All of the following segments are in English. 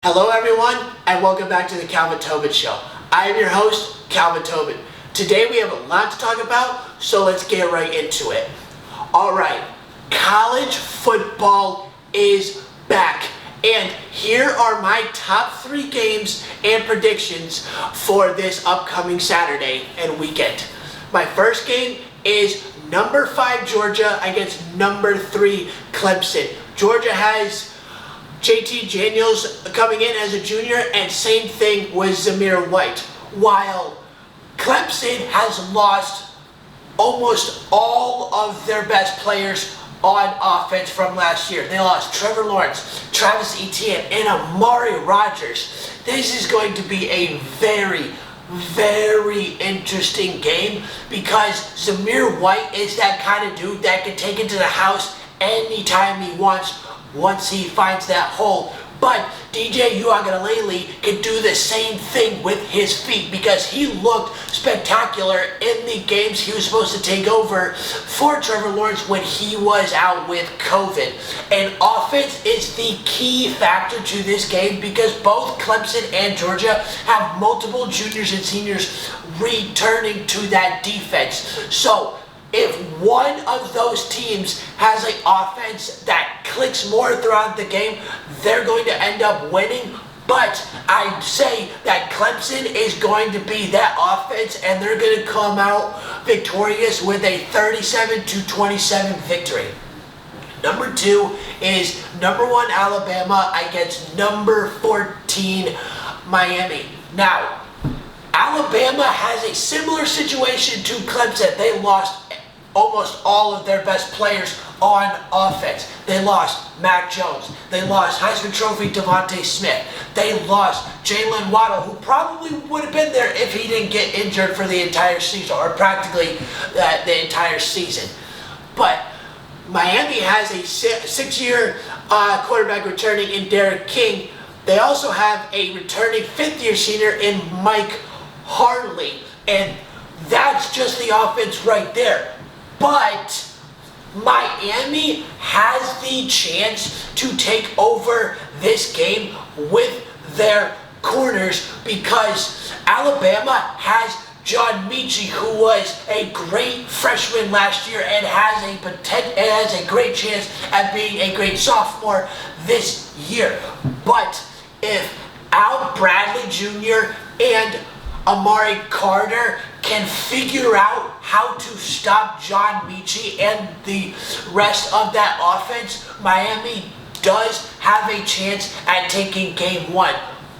Hello everyone, and welcome back to the Calvin Tobin Show. I am your host, Calvin Tobin. Today we have a lot to talk about, so let's get right into it. Alright, college football is back, and here are my top 3 games and predictions for this upcoming Saturday and weekend. My first game is number 5 Georgia against number 3 Clemson. Georgia has JT Daniels coming in as a junior, and same thing with Zamir White. While Clemson has lost almost all of their best players on offense from last year. They lost Trevor Lawrence, Travis Etienne, and Amari Rodgers. This is going to be a very interesting game because Zamir White is that kind of dude that can take it to the house anytime he wants once he finds that hole. But DJ Uiagalelei can do the same thing with his feet because he looked spectacular in the games he was supposed to take over for Trevor Lawrence when he was out with COVID. And offense is the key factor to this game because both Clemson and Georgia have multiple juniors and seniors returning to that defense. So if one of those teams has an offense that clicks more throughout the game, they're going to end up winning. But I'd say that Clemson is going to be that offense, and they're going to come out victorious with a 37-27 victory. Number 2 is number 1 Alabama against number 14 Miami. Now, Alabama has a similar situation to Clemson. They lost almost all of their best players on offense. They lost Mac Jones. They lost Heisman Trophy Devontae Smith. They lost Jalen Waddle, who probably would have been there if he didn't get injured for the entire season, or practically the entire season. But Miami has a 6-year quarterback returning in Derek King. They also have a returning 5th-year senior in Mike Harley. And that's just the offense right there. But Miami has the chance to take over this game with their corners because Alabama has John Mechie, who was a great freshman last year and has a great chance at being a great sophomore this year. But if Al Bradley Jr. and Amari Carter can figure out how to stop John Mechie and the rest of that offense, Miami does have a chance at taking game 1.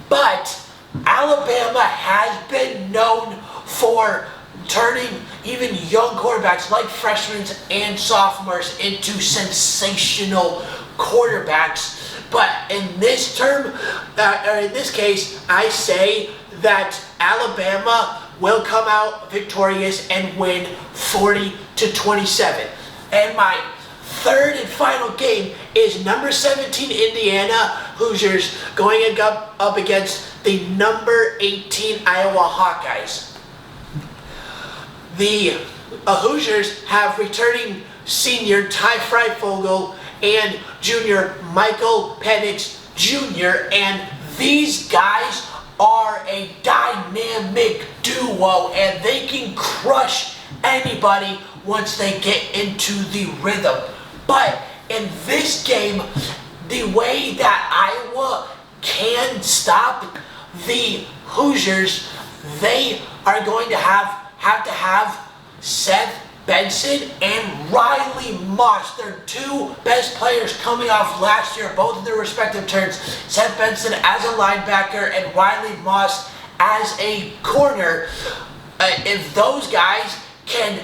But Alabama has been known for turning even young quarterbacks like freshmen and sophomores into sensational quarterbacks. But in this case, I say that Alabama will come out victorious and win 40-27. And my third and final game is number 17 Indiana Hoosiers going up against the number 18 Iowa Hawkeyes. The Hoosiers have returning senior Ty Freifogel and junior Michael Penix Jr. And these guys are a dynamic duo, and they can crush anybody once they get into the rhythm. But in this game, the way that Iowa can stop the Hoosiers, they are going to have Seth Benson and Riley Moss. They're 2 best players coming off last year, both in their respective turns. Seth Benson as a linebacker and Riley Moss as a corner. If those guys can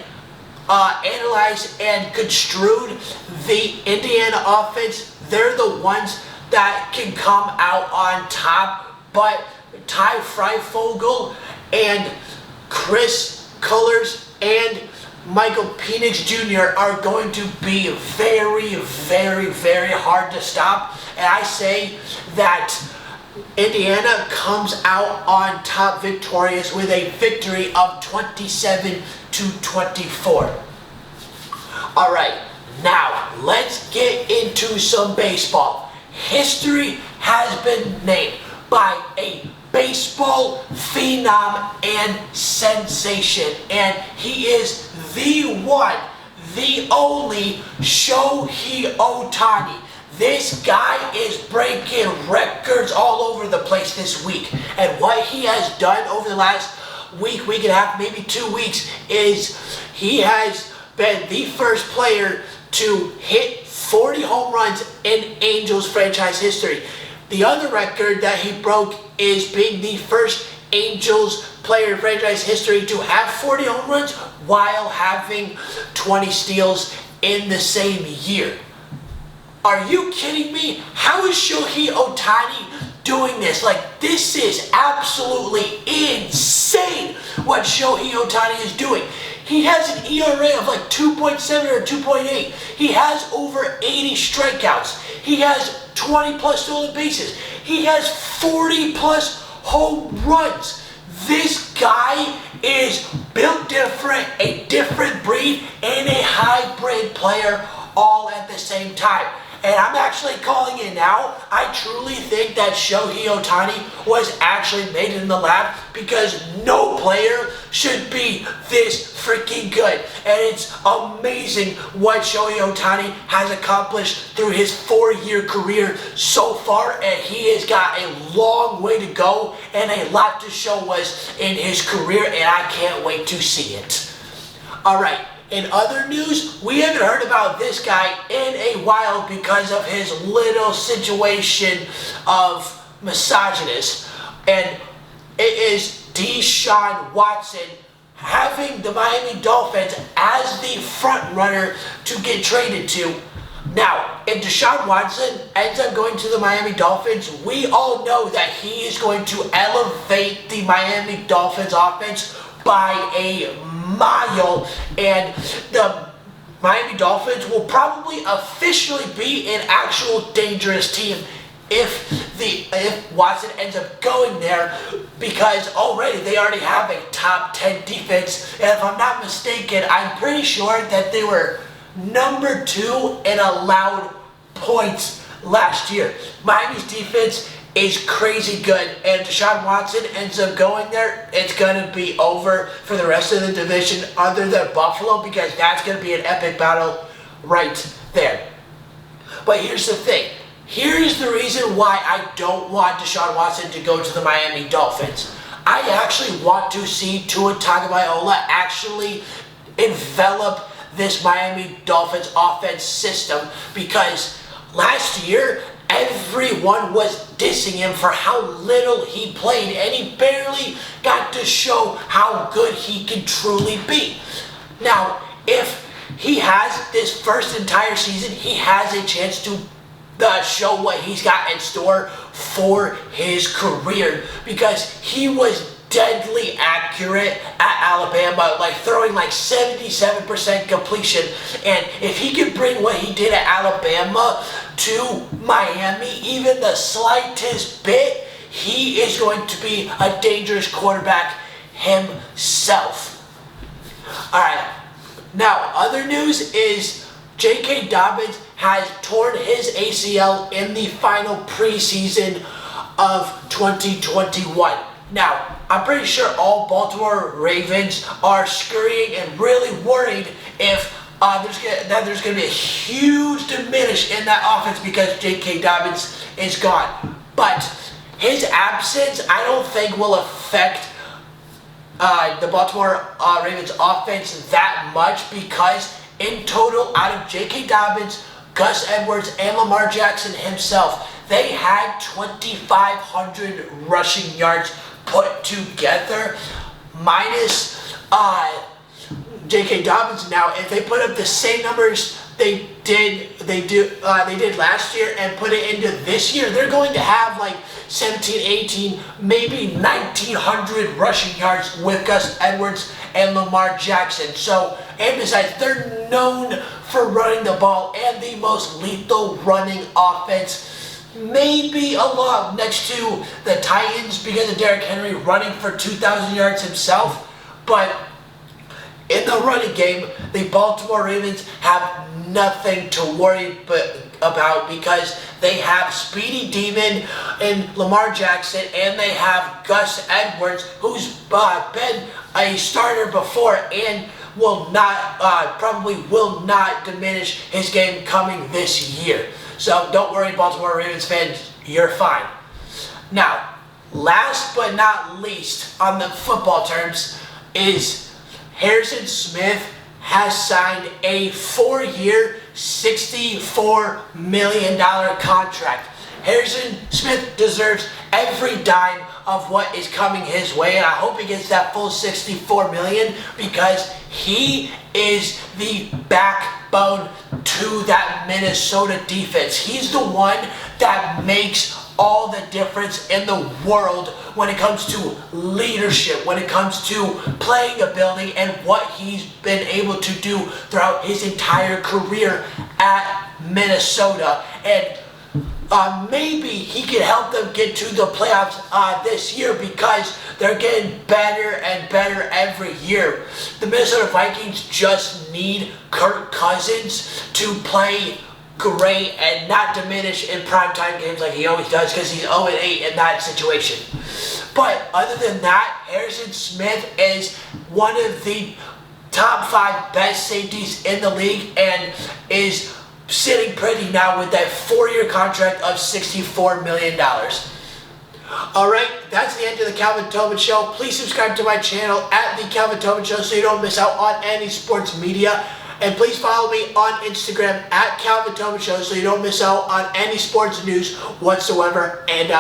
analyze and construe the Indiana offense, they're the ones that can come out on top. But Ty Freifogel and Chris Cullers and Michael Penix Jr. are going to be very hard to stop. And I say that Indiana comes out on top victorious with a victory of 27-24. All right, now let's get into some baseball. History has been made. by a baseball phenom and sensation. And he is the one, the only Shohei Ohtani. This guy is breaking records all over the place this week. And what he has done over the last week and a half, maybe 2 weeks, is he has been the first player to hit 40 home runs in Angels franchise history. The other record that he broke is being the first Angels player in franchise history to have 40 home runs while having 20 steals in the same year. Are you kidding me? How is Shohei Ohtani doing this? Like, this is absolutely insane what Shohei Ohtani is doing. He has an ERA of like 2.7 or 2.8. He has over 80 strikeouts. He has 20 plus stolen bases. He has 40 plus home runs. This guy is built different, a different breed, and a hybrid player all at the same time. And I'm actually calling it now. I truly think that Shohei Ohtani was actually made in the lab, because no player should be this freaking good. And it's amazing what Shohei Ohtani has accomplished through his 4-year career so far. And he has got a long way to go and a lot to show us in his career. And I can't wait to see it. All right. In other news, we haven't heard about this guy in a while because of his little situation of misogynist. And it is Deshaun Watson having the Miami Dolphins as the front runner to get traded to. Now, if Deshaun Watson ends up going to the Miami Dolphins, we all know that he is going to elevate the Miami Dolphins offense by a mile, and the Miami Dolphins will probably officially be an actual dangerous team if Watson ends up going there, because they already have a top 10 defense. And if I'm not mistaken, I'm pretty sure that they were number 2 in allowed points last year. Miami's defense is crazy good, and Deshaun Watson ends up going there, it's going to be over for the rest of the division other than Buffalo, because that's going to be an epic battle right there. But here's the thing. Here's the reason why I don't want Deshaun Watson to go to the Miami Dolphins. I actually want to see Tua Tagovailoa actually envelop this Miami Dolphins offense system, because last year everyone was dissing him for how little he played, and he barely got to show how good he can truly be. Now, if he has this first entire season, he has a chance to show what he's got in store for his career, because he was deadly accurate at Alabama, like throwing like 77% completion. And if he can bring what he did at Alabama to Miami, even the slightest bit, he is going to be a dangerous quarterback himself. Alright, now other news is J.K. Dobbins has torn his ACL in the final preseason of 2021. Now, I'm pretty sure all Baltimore Ravens are scurrying and really worried if there's going to be a huge diminish in that offense because J.K. Dobbins is gone. But his absence, I don't think will affect the Baltimore Ravens offense that much, because in total, out of J.K. Dobbins, Gus Edwards, and Lamar Jackson himself, they had 2,500 rushing yards put together, minus J.K. Dobbins. Now, if they put up the same numbers they did last year and put it into this year, they're going to have like 17, 18, maybe 1,900 rushing yards with Gus Edwards and Lamar Jackson. So, and besides, they're known for running the ball and the most lethal running offense, maybe along next to the Titans because of Derrick Henry running for 2,000 yards himself. But in the running game, the Baltimore Ravens have nothing to worry about because they have Speedy Demon and Lamar Jackson, and they have Gus Edwards, who's been a starter before and will not probably will not diminish his game coming this year. So don't worry, Baltimore Ravens fans, you're fine. Now, last but not least on the football terms is Harrison Smith has signed a 4-year, $64 million contract. Harrison Smith deserves every dime of what is coming his way, and I hope he gets that full $64 million because he is the backbone to that Minnesota defense. He's the one that makes all the difference in the world when it comes to leadership, when it comes to playing ability, and what he's been able to do throughout his entire career at Minnesota. And maybe he can help them get to the playoffs this year because they're getting better and better every year. The Minnesota Vikings just need Kirk Cousins to play great and not diminish in primetime games like he always does because he's 0-8 in that situation. But other than that, Harrison Smith is one of the top 5 best safeties in the league and is sitting pretty now with that 4-year contract of $64 million. Alright, that's the end of the Calvin Tobin Show. Please subscribe to my channel at The Calvin Tobin Show so you don't miss out on any sports media. And please follow me on Instagram at Calvin Tobin Show so you don't miss out on any sports news whatsoever. And